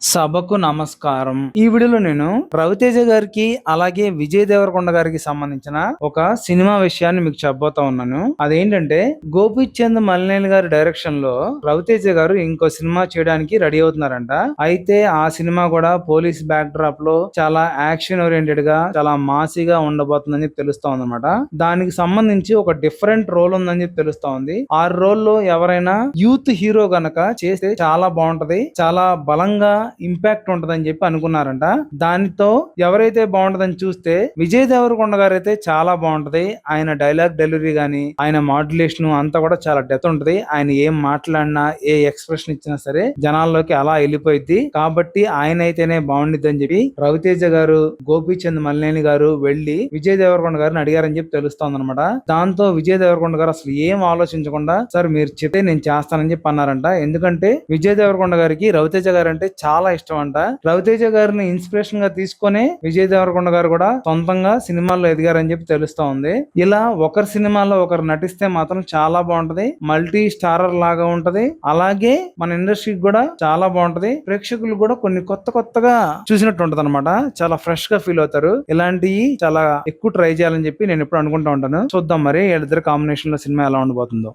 సభకు నమస్కారం. ఈ వీడియోలో నేను రవితేజ గారికి అలాగే విజయ్ దేవరకొండ గారికి సంబంధించిన ఒక సినిమా విషయాన్ని మీకు చెప్పబోతా ఉన్నాను. అదేంటంటే గోపీచంద్ మలినేని గారి డైరెక్షన్ లో రవితేజ గారు ఇంకో సినిమా చేయడానికి రెడీ అవుతున్నారంట. అయితే ఆ సినిమా కూడా పోలీస్ బ్యాక్ డ్రాప్ లో చాలా యాక్షన్ ఓరియంటెడ్ గా చాలా మాసీగా ఉండబోతుందని చెప్పి తెలుస్తా ఉందన్నమాట. దానికి సంబంధించి ఒక డిఫరెంట్ రోల్ ఉందని చెప్పి తెలుస్తా ఉంది. ఆ రోల్ లో ఎవరైనా యూత్ హీరో గనక చేస్తే చాలా బాగుంటది, చాలా బలంగా ఇంపాక్ట్ ఉంటదని చెప్పి అనుకున్నారంట. దానితో ఎవరైతే బాగుంటదని చూస్తే విజయ్ దేవరకొండ గారు అయితే చాలా బాగుంటది. ఆయన డైలాగ్ డెలివరీ గానీ, ఆయన మాడ్యులేషన్ అంతా కూడా చాలా డెత్ ఉంటది. ఆయన ఏం మాట్లాడినా, ఏ ఎక్స్ప్రెషన్ ఇచ్చినా సరే జనాల్లోకి అలా వెళ్ళిపోయింది. కాబట్టి ఆయన అయితేనే బాగుండిద్ది అని చెప్పి రవితేజ గారు, గోపీచంద్ మలినేని గారు వెళ్లి విజయ్ దేవరకొండ గారిని అడిగారని చెప్పి తెలుస్తోంది అనమాట. దాంతో విజయ్ దేవరకొండ గారు అసలు ఏం ఆలోచించకుండా సార్ మీరు చెప్తే నేను చేస్తానని చెప్పి అన్నారంట. ఎందుకంటే విజయ్ దేవరకొండ గారికి రవితేజ గారు అంటే చాలా ఇష్టం అంట. రవితేజ గారిని ఇన్స్పిరేషన్ గా తీసుకొని విజయ్ దేవరకొండ గారు కూడా సొంతంగా సినిమాల్లో ఎదిగారని చెప్పి తెలుస్తా ఉంది. ఇలా ఒకరి సినిమాలో ఒకరు నటిస్తే మాత్రం చాలా బాగుంటది, మల్టీ స్టారర్ లాగా ఉంటది. అలాగే మన ఇండస్ట్రీకి కూడా చాలా బాగుంటది. ప్రేక్షకులు కూడా కొన్ని కొత్తగా చూసినట్టు ఉంటది అనమాట. చాలా ఫ్రెష్ గా ఫీల్ అవుతారు. ఇలాంటివి చాలా ఎక్కువ ట్రై చేయాలని చెప్పి నేను ఎప్పుడు అనుకుంటా ఉంటాను. చూద్దాం మరి వీళ్ళిద్దరు కాంబినేషన్ లో సినిమా ఎలా ఉండబోతుందో.